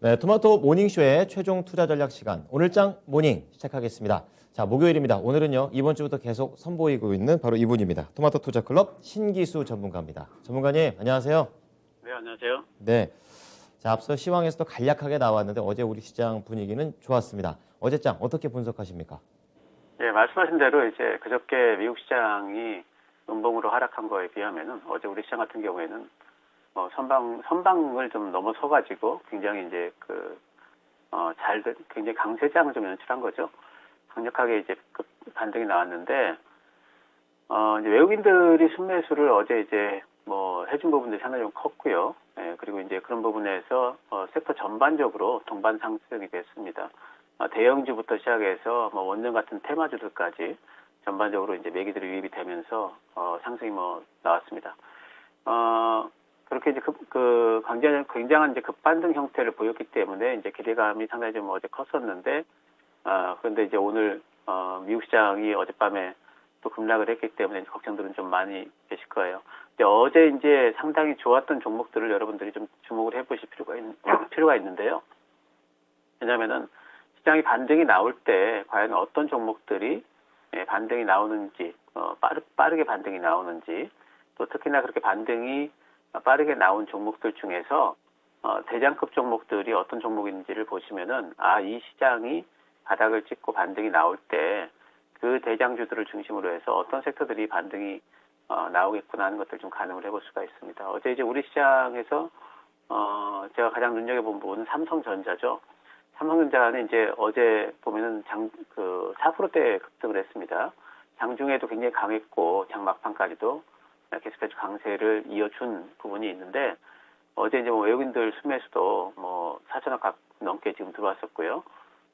네, 토마토 모닝쇼의 최종 투자 전략 시간. 오늘장 모닝 시작하겠습니다. 자, 목요일입니다. 오늘은요, 이번 주부터 계속 선보이고 있는 바로 이분입니다. 토마토 투자 클럽 신기수 전문가입니다. 전문가님, 안녕하세요. 네, 안녕하세요. 네. 자, 앞서 시황에서도 간략하게 나왔는데 어제 우리 시장 분위기는 좋았습니다. 어제장 어떻게 분석하십니까? 네, 말씀하신 대로 이제 그저께 미국 시장이 음봉으로 하락한 거에 비하면은 어제 우리 시장 같은 경우에는 선방을 좀 넘어서가지고 굉장히 이제 굉장히 강세장을 좀 연출한 거죠. 강력하게 이제 반등이 나왔는데, 이제 외국인들이 순매수를 어제 이제 해준 부분들이 상당히 좀 컸고요. 예, 그리고 이제 그런 부분에서 섹터 전반적으로 동반 상승이 됐습니다. 대형주부터 시작해서 원전 같은 테마주들까지 전반적으로 이제 매기들이 유입이 되면서 상승이 나왔습니다. 그렇게 이제 굉장한 이제 급반등 형태를 보였기 때문에 이제 기대감이 상당히 좀 어제 컸었는데, 그런데 이제 오늘 미국 시장이 어젯밤에 또 급락을 했기 때문에 이제 걱정들은 좀 많이 계실 거예요. 근데 어제 이제 상당히 좋았던 종목들을 여러분들이 좀 주목을 해보실 필요가 있는데요. 왜냐하면은 시장이 반등이 나올 때 과연 어떤 종목들이 반등이 나오는지, 빠르게 반등이 나오는지, 또 특히나 그렇게 반등이 빠르게 나온 종목들 중에서 대장급 종목들이 어떤 종목인지를 보시면은 이 시장이 바닥을 찍고 반등이 나올 때 그 대장주들을 중심으로 해서 어떤 섹터들이 반등이 나오겠구나 하는 것들 좀 가늠을 해볼 수가 있습니다. 어제 이제 우리 시장에서 제가 가장 눈여겨본 부분은 삼성전자죠. 삼성전자는 이제 어제 보면은 4%대 급등을 했습니다. 장중에도 굉장히 강했고 장 막판까지도 계속해서 강세를 이어준 부분이 있는데, 어제 이제 외국인들 순매수도 4천억 넘게 지금 들어왔었고요.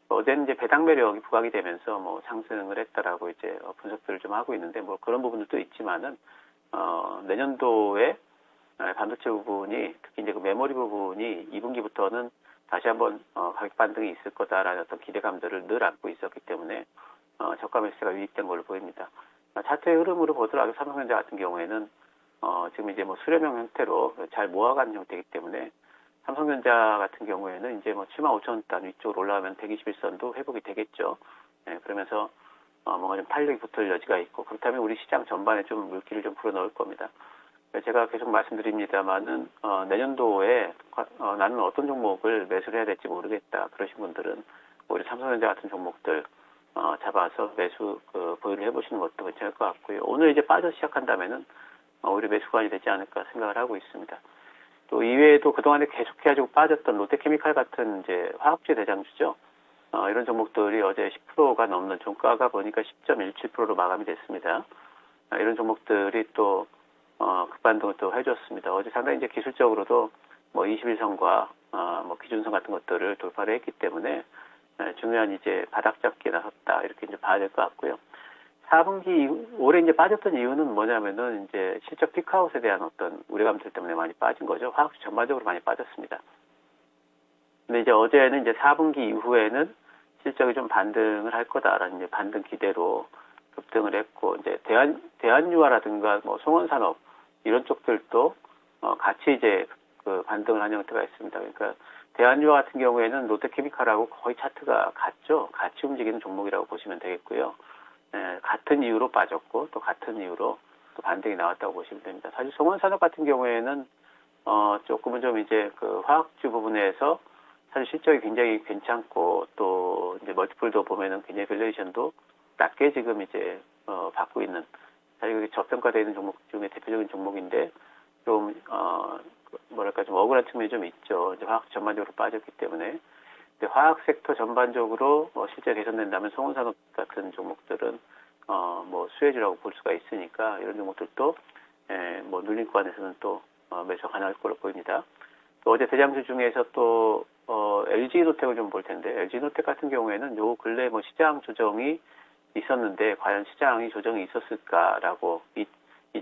어제는 이제 배당 매력이 부각이 되면서 상승을 했다라고 이제 분석들을 좀 하고 있는데, 그런 부분들도 있지만은 내년도에 반도체 부분이, 특히 이제 그 메모리 부분이 2분기부터는 다시 한번 가격 반등이 있을 거다라는 어떤 기대감들을 늘 안고 있었기 때문에 저가 매수가 유입된 걸로 보입니다. 차트의 흐름으로 보더라도 삼성전자 같은 경우에는 지금 이제 수렴형 형태로 잘 모아가는 형태이기 때문에 삼성전자 같은 경우에는 이제 75,000원 위쪽으로 올라가면 121선도 회복이 되겠죠. 네, 그러면서 뭔가 좀 탄력이 붙을 여지가 있고, 그렇다면 우리 시장 전반에 좀 물기를 좀 불어넣을 겁니다. 제가 계속 말씀드립니다만은 내년도에 나는 어떤 종목을 매수를 해야 될지 모르겠다 그러신 분들은 오히려 삼성전자 같은 종목들 잡아서 매수 보유를 해보시는 것도 괜찮을 것 같고요. 오늘 이제 빠져 시작한다면은 오히려 매수관이 되지 않을까 생각을 하고 있습니다. 또 이외에도 그동안에 계속해가지고 빠졌던 롯데케미칼 같은 이제 화학주 대장주죠. 이런 종목들이 어제 10%가 넘는 종가가 보니까 10.17%로 마감이 됐습니다. 이런 종목들이 또 급반등을 또 해줬습니다. 어제 상당히 이제 기술적으로도 21선과 기준선 같은 것들을 돌파를 했기 때문에 중요한 이제 바닥 잡기에 나섰다 이렇게 이제 봐야 될 것 같고요. 4분기 올해 이제 빠졌던 이유는 뭐냐면은 이제 실적 피크아웃에 대한 어떤 우려감들 때문에 많이 빠진 거죠. 화학주 전반적으로 많이 빠졌습니다. 근데 이제 어제는 이제 4분기 이후에는 실적이 좀 반등을 할 거다라는 이제 반등 기대로 급등을 했고, 이제 대한유화라든가 송원산업 이런 쪽들도 같이 이제 반등을 한 형태가 있습니다. 그러니까 대한유화 같은 경우에는 롯데케미칼하고 거의 차트가 같죠. 같이 움직이는 종목이라고 보시면 되겠고요. 같은 이유로 빠졌고 또 같은 이유로 또 반등이 나왔다고 보시면 됩니다. 사실 송원산업 같은 경우에는 조금은 좀 이제 화학주 부분에서 사실 실적이 굉장히 괜찮고 또 이제 멀티플도 보면은 굉장히 밸류에이션도 낮게 지금 이제 받고 있는, 사실 그게 저평가되어 있는 종목 중에 대표적인 종목인데 좀 좀 억울한 측면이 좀 있죠. 이제 화학 전반적으로 빠졌기 때문에. 근데 화학 섹터 전반적으로 실제 개선된다면 송원산업 같은 종목들은 수혜주라고 볼 수가 있으니까 이런 종목들도 눌림권에서는 또 매수 가능할 걸로 보입니다. 또 어제 대장주 중에서 또 LG노텍을 좀 볼 텐데, LG노텍 같은 경우에는 요 근래 시장 조정이 있었는데 과연 시장이 조정이 있었을까라고 이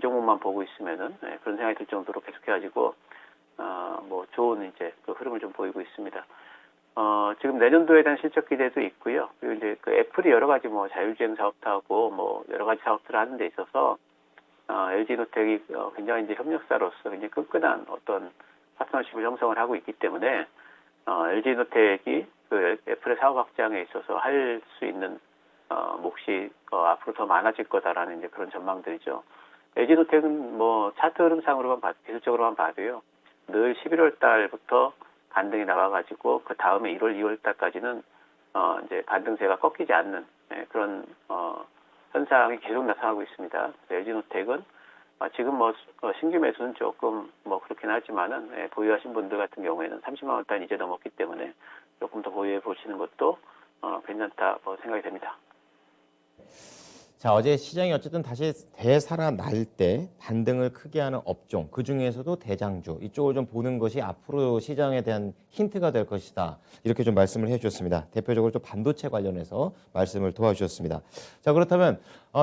종목만 보고 있으면은 그런 생각이 들 정도로 계속해가지고 좋은 이제 흐름을 좀 보이고 있습니다. 지금 내년도에 대한 실적 기대도 있고요. 그리고 이제 애플이 여러 가지 자율주행 사업도 하고 여러 가지 사업들을 하는 데 있어서 LG노텍이 굉장히 이제 협력사로서 굉장히 끈끈한 어떤 파트너십을 형성을 하고 있기 때문에 LG노텍이 그 애플의 사업 확장에 있어서 할 수 있는 몫이 앞으로 더 많아질 거다라는 이제 그런 전망들이죠. LG노텍은 뭐 차트 흐름상으로만 기술적으로만 봐도요, 늘 11월 달부터 반등이 나와가지고 그 다음에 1월, 2월 달까지는 이제 반등세가 꺾이지 않는 그런 현상이 계속 나타나고 있습니다. LG노텍은 지금 뭐 신규 매수는 조금 뭐 그렇긴 하지만은 보유하신 분들 같은 경우에는 30만 원단 이제 넘었기 때문에 조금 더 보유해 보시는 것도 괜찮다 생각이 됩니다. 자, 어제 시장이 어쨌든 다시 되살아날 때 반등을 크게 하는 업종, 그 중에서도 대장주, 이쪽을 좀 보는 것이 앞으로 시장에 대한 힌트가 될 것이다. 이렇게 좀 말씀을 해주셨습니다. 대표적으로 또 반도체 관련해서 말씀을 도와주셨습니다. 자, 그렇다면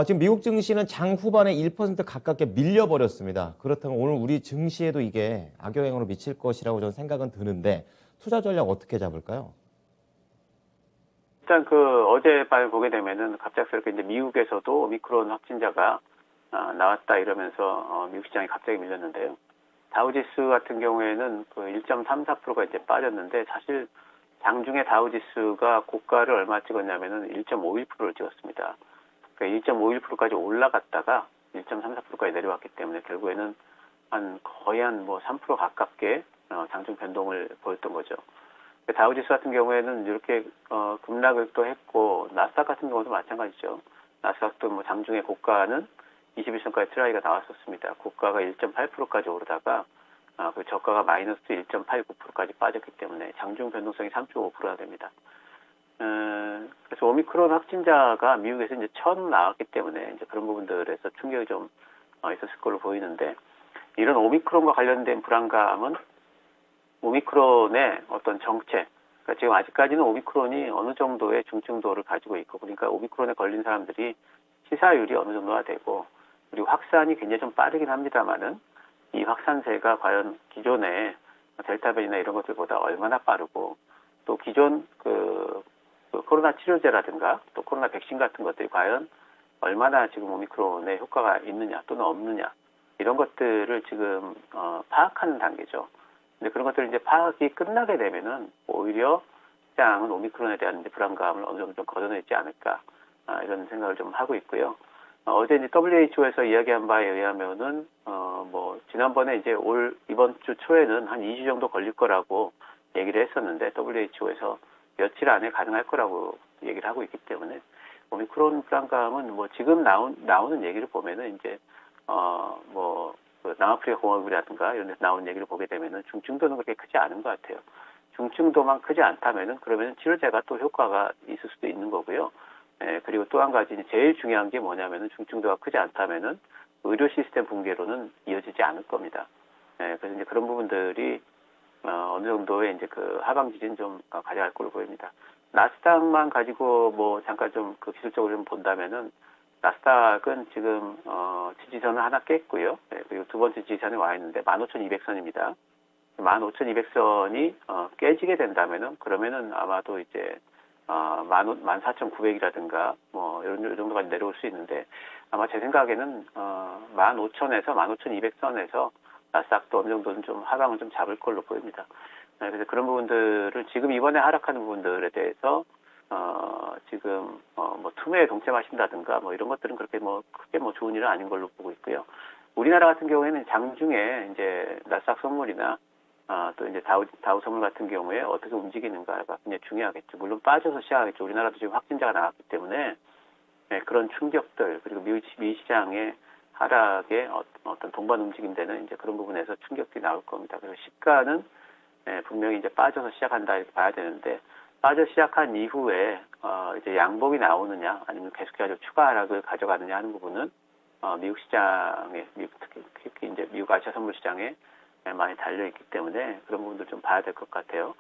지금 미국 증시는 장 후반에 1% 가깝게 밀려버렸습니다. 그렇다면 오늘 우리 증시에도 이게 악영향으로 미칠 것이라고 저는 생각은 드는데 투자 전략 어떻게 잡을까요? 일단 어젯밤에 보게 되면은 갑작스럽게 이제 미국에서도 오미크론 확진자가 나왔다 이러면서 미국 시장이 갑자기 밀렸는데요. 다우지수 같은 경우에는 1.34%가 이제 빠졌는데 사실 장중에 다우지수가 고가를 얼마 찍었냐면은 1.51%를 찍었습니다. 그러니까 1.51%까지 올라갔다가 1.34%까지 내려왔기 때문에 결국에는 거의 뭐 3% 가깝게 장중 변동을 보였던 거죠. 다우지수 같은 경우에는 이렇게 급락을 또 했고 나스닥 같은 경우도 마찬가지죠. 나스닥도 뭐 장중에 고가는 21선까지 트라이가 나왔었습니다. 고가가 1.8%까지 오르다가 그 저가가 마이너스 1.89%까지 빠졌기 때문에 장중 변동성이 3.5%나 됩니다. 그래서 오미크론 확진자가 미국에서 이제 처음 나왔기 때문에 이제 그런 부분들에서 충격이 좀 있었을 걸로 보이는데 이런 오미크론과 관련된 불안감은 오미크론의 어떤 정체, 그러니까 지금 아직까지는 오미크론이 어느 정도의 중증도를 가지고 있고, 그러니까 오미크론에 걸린 사람들이 치사율이 어느 정도가 되고, 그리고 확산이 굉장히 좀 빠르긴 합니다만은 이 확산세가 과연 기존의 델타 변이나 이런 것들보다 얼마나 빠르고, 또 기존 코로나 치료제라든가 또 코로나 백신 같은 것들이 과연 얼마나 지금 오미크론의 효과가 있느냐 또는 없느냐 이런 것들을 지금 파악하는 단계죠. 근데 그런 것들 이제 파악이 끝나게 되면은 오히려 시장은 오미크론에 대한 이제 불안감을 어느 정도 좀 걷어내지 않을까 이런 생각을 좀 하고 있고요. 어제 이제 WHO에서 이야기한 바에 의하면은 뭐 지난번에 이제 이번 주 초에는 한 2주 정도 걸릴 거라고 얘기를 했었는데 WHO에서 며칠 안에 가능할 거라고 얘기를 하고 있기 때문에 오미크론 불안감은 뭐 지금 나오는 얘기를 보면은 이제 남아프리카 공화국이라든가 이런 데서 나온 얘기를 보게 되면은 중증도는 그렇게 크지 않은 것 같아요. 중증도만 크지 않다면은 그러면은 치료제가 또 효과가 있을 수도 있는 거고요. 그리고 또 한 가지 제일 중요한 게 뭐냐면은 중증도가 크지 않다면은 의료 시스템 붕괴로는 이어지지 않을 겁니다. 그래서 이제 그런 부분들이 어느 정도의 이제 하방 지진 좀 가져갈 걸로 보입니다. 나스닥만 가지고 뭐 잠깐 좀 기술적으로 좀 본다면은 나스닥은 지금 지지선을 하나 깼고요. 그리고 두 번째 지지선에 와 있는데 15,200선입니다. 15,200선이 깨지게 된다면은 그러면은 아마도 이제 14,900이라든가 뭐 이런 정도까지 내려올 수 있는데 아마 제 생각에는 15,000에서 15,200선에서 나스닥도 어느 정도는 좀 하방을 좀 잡을 걸로 보입니다. 그래서 그런 부분들을 지금 이번에 하락하는 부분들에 대해서 지금 뭐 투매에 동참하신다든가 뭐 이런 것들은 그렇게 뭐 크게 뭐 좋은 일은 아닌 걸로 보고 있고요. 우리나라 같은 경우에는 장중에 이제 나스닥 선물이나 또 이제 다우 선물 같은 경우에 어떻게 움직이는가가 굉장히 중요하겠죠. 물론 빠져서 시작하겠죠. 우리나라도 지금 확진자가 나왔기 때문에 그런 충격들 그리고 미 시장의 하락의 어떤 동반 움직임되는 이제 그런 부분에서 충격들이 나올 겁니다. 그래서 시가는 분명히 이제 빠져서 시작한다 이렇게 봐야 되는데 빠져 시작한 이후에 이제 양봉이 나오느냐 아니면 계속해서 추가 하락을 가져가느냐 하는 부분은 미국 시장에 특히 이제 미국 아시아 선물 시장에 많이 달려 있기 때문에 그런 부분들 좀 봐야 될 것 같아요.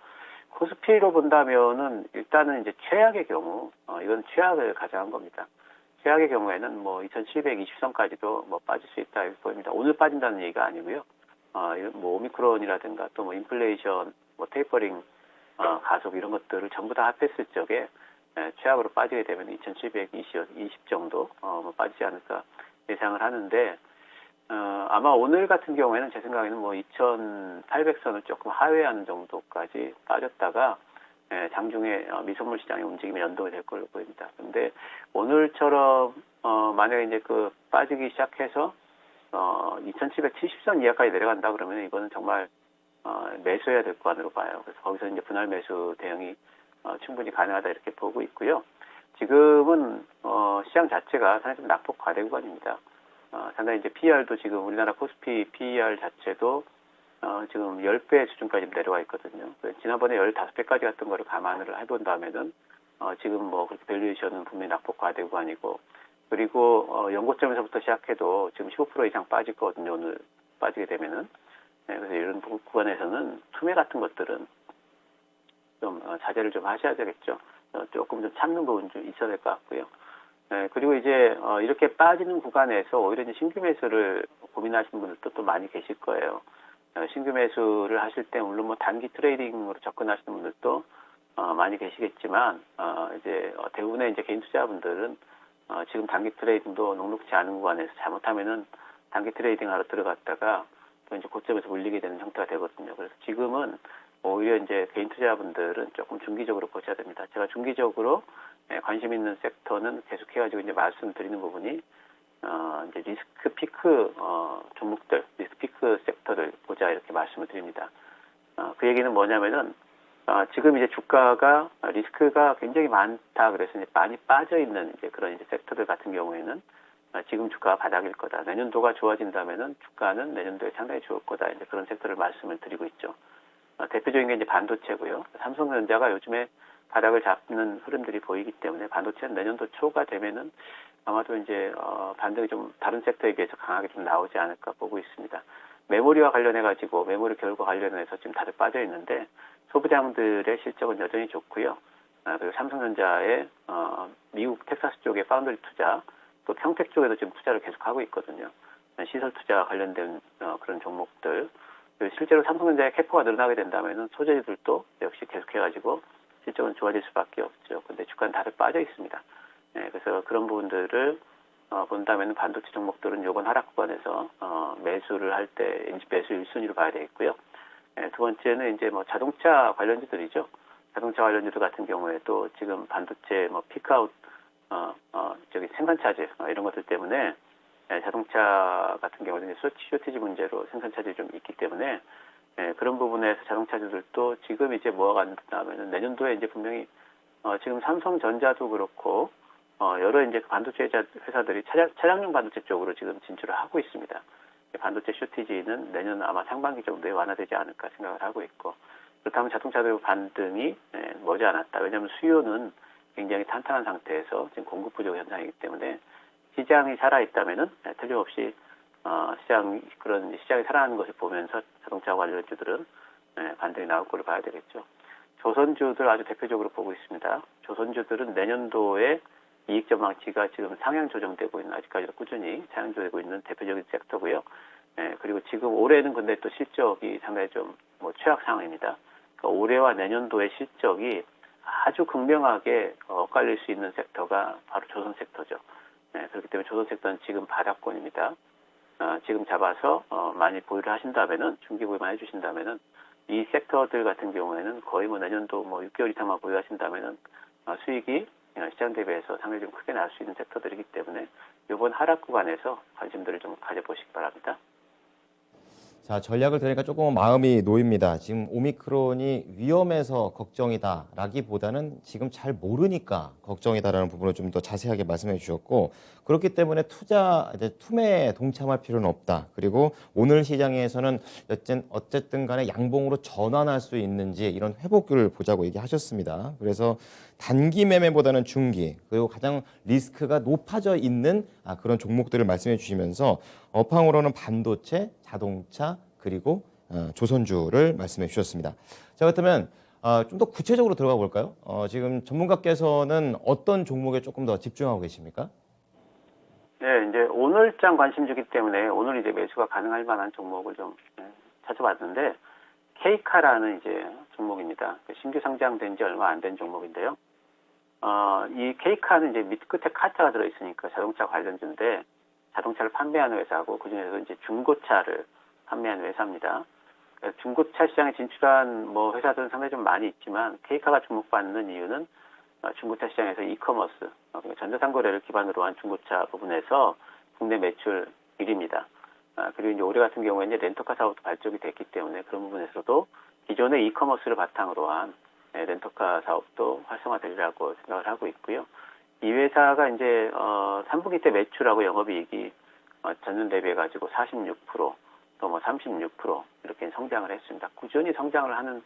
코스피로 본다면은 일단은 이제 최악의 경우 이건 최악을 가정한 겁니다. 최악의 경우에는 뭐 2,720선까지도 뭐 빠질 수 있다 이렇게 보입니다. 오늘 빠진다는 얘기가 아니고요. 뭐 오미크론이라든가 또 뭐 인플레이션, 뭐 테이퍼링 가속 이런 것들을 전부 다 합했을 적에 최악으로 빠지게 되면 2,720 정도 뭐 빠지지 않을까 예상을 하는데 아마 오늘 같은 경우에는 제 생각에는 뭐 2,800선을 조금 하회하는 정도까지 빠졌다가 장중에 미선물 시장의 움직임이 연동이 될 걸로 보입니다. 근데 오늘처럼 만약에 이제 그 빠지기 시작해서 2,770선 이하까지 내려간다 그러면 이거는 정말 매수해야 될 구간으로 봐요. 그래서 거기서 이제 분할 매수 대응이 충분히 가능하다 이렇게 보고 있고요. 지금은 시장 자체가 상당히 좀 낙폭 과대 구간입니다. 상당히 이제 PER도 지금 우리나라 코스피 PER 자체도 지금 10배 수준까지 내려와 있거든요. 지난번에 15배까지 갔던 거를 감안을 해본다면은 지금 뭐 그렇게 밸류에이션은 분명히 낙폭 과대 구간이고, 그리고 연고점에서부터 시작해도 지금 15% 이상 빠질 거거든요. 오늘 빠지게 되면은. 그래서 이런 구간에서는 투매 같은 것들은 좀 자제를 좀 하셔야 되겠죠. 조금 좀 참는 부분 좀 있어야 될 것 같고요. 그리고 이제 이렇게 빠지는 구간에서 오히려 이제 신규 매수를 고민하시는 분들도 또 많이 계실 거예요. 신규 매수를 하실 때 물론 뭐 단기 트레이딩으로 접근하시는 분들도 많이 계시겠지만 이제 대부분의 이제 개인 투자분들은 지금 단기 트레이딩도 녹록지 않은 구간에서 잘못하면은 단기 트레이딩 하러 들어갔다가 또 이제 고점에서 물리게 되는 형태가 되거든요. 그래서 지금은 오히려 이제 개인 투자분들은 조금 중기적으로 보셔야 됩니다. 제가 중기적으로 관심 있는 섹터는 계속해가지고 이제 말씀드리는 부분이 이제 리스크 피크 종목들, 리스크 피크 섹터를 보자 이렇게 말씀을 드립니다. 그 얘기는 뭐냐면은 지금 이제 주가가 리스크가 굉장히 많다 그래서 이제 많이 빠져 있는 이제 그런 이제 섹터들 같은 경우에는 지금 주가가 바닥일 거다. 내년도가 좋아진다면은 주가는 내년도에 상당히 좋을 거다. 이제 그런 섹터를 말씀을 드리고 있죠. 대표적인 게 이제 반도체고요. 삼성전자가 요즘에 바닥을 잡는 흐름들이 보이기 때문에 반도체는 내년도 초가 되면은 아마도 이제 반등이 좀 다른 섹터에 비해서 강하게 좀 나오지 않을까 보고 있습니다. 메모리와 관련해 가지고 메모리 결과 관련해서 지금 다들 빠져 있는데 소부장들의 실적은 여전히 좋고요. 그리고 삼성전자의 미국 텍사스 쪽의 파운드리 투자, 또 평택 쪽에도 지금 투자를 계속하고 있거든요. 시설 투자 관련된 그런 종목들. 실제로 삼성전자의 캐파가 늘어나게 된다면은 소재들도 역시 계속해가지고 실적은 좋아질 수밖에 없죠. 근데 주가는 다들 빠져 있습니다. 그래서 그런 부분들을 본다면 반도체 종목들은 요번 하락 구간에서 매수를 할 때 매수 1순위로 봐야 되겠고요. 두 번째는 이제 뭐 자동차 관련주들이죠. 자동차 관련주들 같은 경우에도 지금 반도체 뭐 피크아웃 생산 차질 이런 것들 때문에 자동차 같은 경우는 쇼티지 문제로 생산 차질이 좀 있기 때문에 그런 부분에서 자동차주들도 지금 이제 모아간다면은 내년도에 이제 분명히 지금 삼성전자도 그렇고 여러 이제 반도체 회사들이 차량용 반도체 쪽으로 지금 진출을 하고 있습니다. 반도체 쇼티지는 내년 아마 상반기 정도에 완화되지 않을까 생각을 하고 있고, 그렇다면 자동차들 반등이 머지않았다. 왜냐하면 수요는 굉장히 탄탄한 상태에서 지금 공급 부족 현상이기 때문에 시장이 살아있다면은 틀림없이 시장이 살아나는 것을 보면서 자동차 관련주들은 반등이 나올 걸로 봐야 되겠죠. 조선주들 아주 대표적으로 보고 있습니다. 조선주들은 내년도에 이익 전망치가 지금 상향 조정되고 있는, 아직까지도 꾸준히 상향 조정되고 있는 대표적인 섹터고요. 그리고 지금 올해는 근데 또 실적이 상당히 좀 최악 상황입니다. 그러니까 올해와 내년도의 실적이 아주 극명하게 엇갈릴 수 있는 섹터가 바로 조선 섹터죠. 그렇기 때문에 조선 섹터는 지금 바닥권입니다. 지금 잡아서 많이 보유를 하신다면은, 중기 보유만 해주신다면은 이 섹터들 같은 경우에는 거의 내년도 6개월 이상만 보유하신다면은 수익이 시장 대비해서 상당히 좀 크게 날 수 있는 섹터들이기 때문에 이번 하락 구간에서 관심들을 좀 가져보시기 바랍니다. 자, 전략을 들으니까 조금 마음이 놓입니다. 지금 오미크론이 위험해서 걱정이다라기보다는 지금 잘 모르니까 걱정이다라는 부분을 좀 더 자세하게 말씀해 주셨고, 그렇기 때문에 투매에 동참할 필요는 없다. 그리고 오늘 시장에서는 어쨌든 간에 양봉으로 전환할 수 있는지 이런 회복률을 보자고 얘기하셨습니다. 그래서 단기 매매보다는 중기, 그리고 가장 리스크가 높아져 있는 그런 종목들을 말씀해 주시면서 업황으로는 반도체, 자동차, 그리고 조선주를 말씀해 주셨습니다. 자, 그렇다면 좀 더 구체적으로 들어가 볼까요? 지금 전문가께서는 어떤 종목에 조금 더 집중하고 계십니까? 네, 이제 오늘장 관심주기 때문에 오늘 이제 매수가 가능할 만한 종목을 좀 찾아봤는데, K카라는 이제 종목입니다. 신규 상장된 지 얼마 안 된 종목인데요. 이 K카는 이제 밑 끝에 카자가 들어있으니까 자동차 관련주인데, 자동차를 판매하는 회사고 그중에서 이제 중고차를 판매하는 회사입니다. 중고차 시장에 진출한 뭐 회사들은 상당히 좀 많이 있지만 케이카가 주목받는 이유는 중고차 시장에서 이커머스, 그러니까 전자상거래를 기반으로 한 중고차 부분에서 국내 매출 1위입니다. 그리고 이제 올해 같은 경우에 이제 렌터카 사업도 발족이 됐기 때문에 그런 부분에서도 기존의 이커머스를 바탕으로 한 렌터카 사업도 활성화되리라고 생각을 하고 있고요. 이 회사가 이제 3분기 때 매출하고 영업이익이 전년 대비해 가지고 46%, 또 뭐 36% 이렇게 성장을 했습니다. 꾸준히 성장을 하는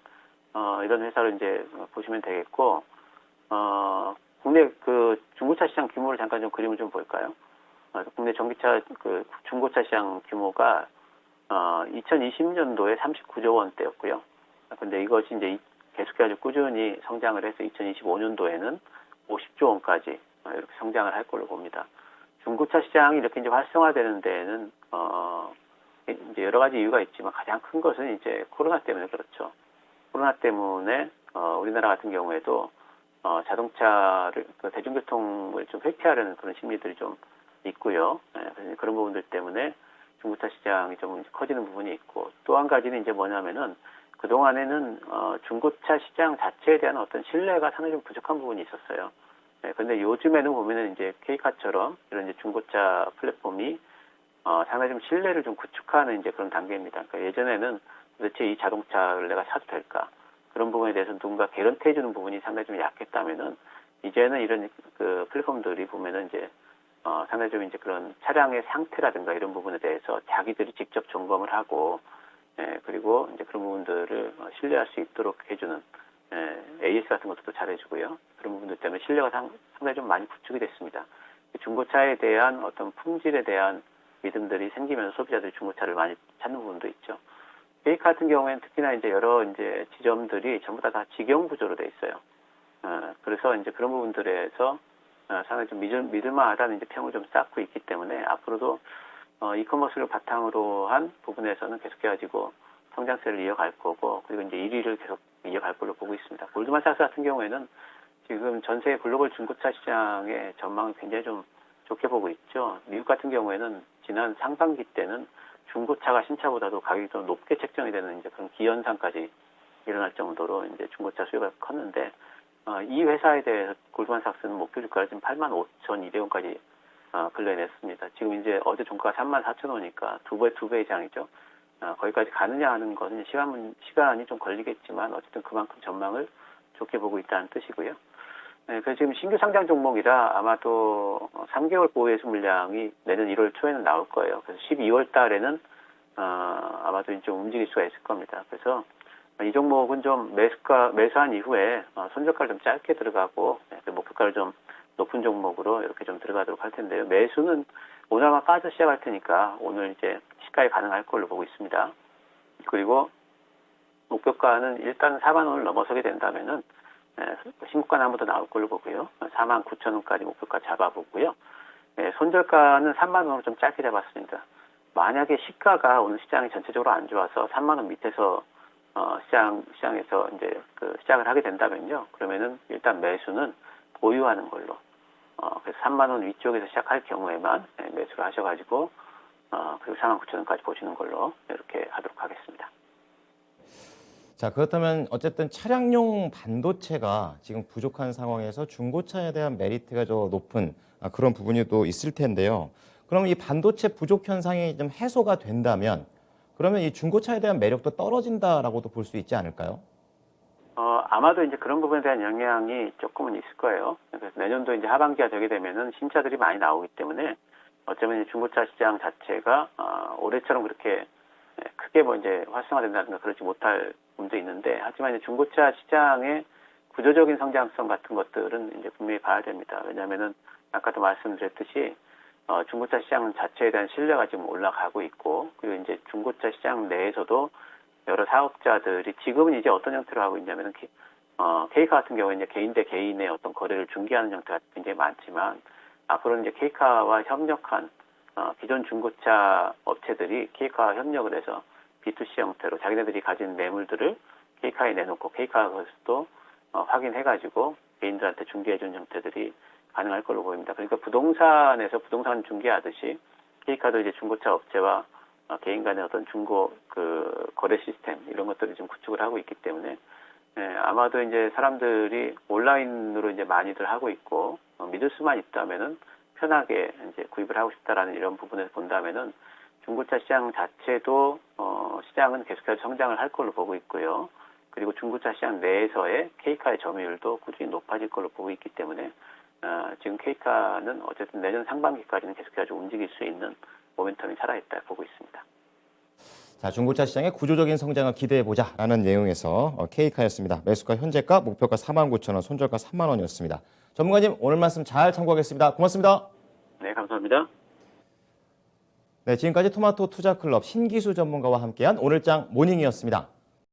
이런 회사를 이제 보시면 되겠고, 국내 그 중고차 시장 규모를 잠깐 좀 그림을 좀 볼까요? 국내 전기차 그 중고차 시장 규모가 2020년도에 39조 원대였고요. 근데 이것이 이제 계속해서 꾸준히 성장을 해서 2025년도에는 50조 원까지 이렇게 성장을 할 걸로 봅니다. 중고차 시장이 이렇게 이제 활성화되는 데에는 이제 여러 가지 이유가 있지만 가장 큰 것은 이제 코로나 때문에 그렇죠. 코로나 때문에 우리나라 같은 경우에도 자동차를 대중교통을 좀 회피하려는 그런 심리들이 좀 있고요. 그런 부분들 때문에 중고차 시장이 좀 커지는 부분이 있고 또 한 가지는 이제 뭐냐면은 그동안에는 중고차 시장 자체에 대한 어떤 신뢰가 상당히 좀 부족한 부분이 있었어요. 근데 요즘에는 보면은 이제 케이카처럼 이런 이제 중고차 플랫폼이 상당히 좀 신뢰를 좀 구축하는 이제 그런 단계입니다. 그러니까 예전에는 도대체 이 자동차를 내가 사도 될까? 그런 부분에 대해서 누군가 개런티 해주는 부분이 상당히 좀 약했다면은 이제는 이런 그 플랫폼들이 보면은 이제 상당히 좀 이제 그런 차량의 상태라든가 이런 부분에 대해서 자기들이 직접 점검을 하고 그리고 이제 그런 부분들을 신뢰할 수 있도록 해주는 AS 같은 것도 잘해주고요. 그런 부분들 때문에 신뢰가 상당히 좀 많이 구축이 됐습니다. 중고차에 대한 어떤 품질에 대한 믿음들이 생기면서 소비자들이 중고차를 많이 찾는 부분도 있죠. 케이카 같은 경우에는 특히나 이제 여러 이제 지점들이 전부 다 직영 구조로 돼 있어요. 그래서 이제 그런 부분들에서 상당히 좀 믿을만하다는 이제 평을 좀 쌓고 있기 때문에 앞으로도 이커머스를 바탕으로 한 부분에서는 계속해가지고 성장세를 이어갈 거고 그리고 이제 1위를 계속 이어갈 걸로 보고 있습니다. 골드만삭스 같은 경우에는 지금 전 세계 글로벌 중고차 시장의 전망을 굉장히 좀 좋게 보고 있죠. 미국 같은 경우에는 지난 상반기 때는 중고차가 신차보다도 가격이 더 높게 책정이 되는 이제 그런 기현상까지 일어날 정도로 이제 중고차 수요가 컸는데 이 회사에 대해서 골드만삭스는 목표 주가를 지금 85,200원까지 근래냈습니다. 지금 이제 어제 종가가 34,000원이니까 두 배 이상이죠. 거기까지 가느냐 하는 것은 시간이 좀 걸리겠지만 어쨌든 그만큼 전망을 좋게 보고 있다는 뜻이고요. 그래서 지금 신규 상장 종목이라 아마도 3개월 보유해수 물량이 내년 1월 초에는 나올 거예요. 그래서 12월 달에는 아마도 좀 움직일 수가 있을 겁니다. 그래서 이 종목은 좀 매수한 이후에 손절가를 좀 짧게 들어가고 목표가를 좀 높은 종목으로 이렇게 좀 들어가도록 할 텐데요. 매수는 오늘 아마 빠져 시작할 테니까 오늘 이제 시가에 가능할 걸로 보고 있습니다. 그리고 목표가는 일단 4만 원을 넘어서게 된다면은 신고가는 한 번 더 나올 걸로 보고요. 49,000원까지 목표가 잡아보고요. 손절가는 3만 원으로 좀 짧게 잡았습니다. 만약에 시가가 오늘 시장이 전체적으로 안 좋아서 3만 원 밑에서 시장에서 이제 시작을 하게 된다면요. 그러면은 일단 매수는 보유하는 걸로. 그래서 3만 원 위쪽에서 시작할 경우에만 매수를 하셔가지고 그리고 49,000원까지 보시는 걸로 이렇게 하도록 하겠습니다. 자, 그렇다면 어쨌든 차량용 반도체가 지금 부족한 상황에서 중고차에 대한 메리트가 더 높은 그런 부분이 또 있을 텐데요. 그럼 이 반도체 부족 현상이 좀 해소가 된다면 그러면 이 중고차에 대한 매력도 떨어진다라고도 볼 수 있지 않을까요? 아마도 이제 그런 부분에 대한 영향이 조금은 있을 거예요. 그래서 내년도 이제 하반기가 되게 되면은 신차들이 많이 나오기 때문에 어쩌면 이제 중고차 시장 자체가 올해처럼 그렇게 크게 뭐 이제 활성화된다든가 그렇지 못할 부분도 있는데 하지만 이제 중고차 시장의 구조적인 성장성 같은 것들은 이제 분명히 봐야 됩니다. 왜냐하면은 아까도 말씀드렸듯이 중고차 시장 자체에 대한 신뢰가 지금 올라가고 있고 그리고 이제 중고차 시장 내에서도 여러 사업자들이 지금은 이제 어떤 형태로 하고 있냐면은 케이카 같은 경우에 이제 개인 대 개인의 어떤 거래를 중개하는 형태가 굉장히 많지만 앞으로는 이제 케이카와 협력한 기존 중고차 업체들이 케이카와 협력을 해서 B2C 형태로 자기네들이 가진 매물들을 케이카에 내놓고 케이카가 그것도 확인해가지고 개인들한테 중개해주는 형태들이 가능할 걸로 보입니다. 그러니까 부동산에서 부동산 중개하듯이 K카도 이제 중고차 업체와 개인 간의 어떤 중고 거래 시스템 이런 것들을 좀 구축을 하고 있기 때문에 아마도 이제 사람들이 온라인으로 이제 많이들 하고 있고 믿을 수만 있다면은 편하게 이제 구입을 하고 싶다라는 이런 부분에서 본다면은 중고차 시장 자체도 시장은 계속해서 성장을 할 걸로 보고 있고요. 그리고 중고차 시장 내에서의 K카의 점유율도 꾸준히 높아질 걸로 보고 있기 때문에 지금 K카는 어쨌든 내년 상반기까지는 계속해서 움직일 수 있는 모멘텀이 살아있다 보고 있습니다. 자, 중고차 시장의 구조적인 성장을 기대해보자라는 내용에서 K카였습니다. 매수가 현재가 목표가 49,000원, 손절가 3만 원이었습니다. 전문가님 오늘 말씀 잘 참고하겠습니다. 고맙습니다. 네, 감사합니다. 네, 지금까지 토마토 투자클럽 신기수 전문가와 함께한 오늘장 모닝이었습니다.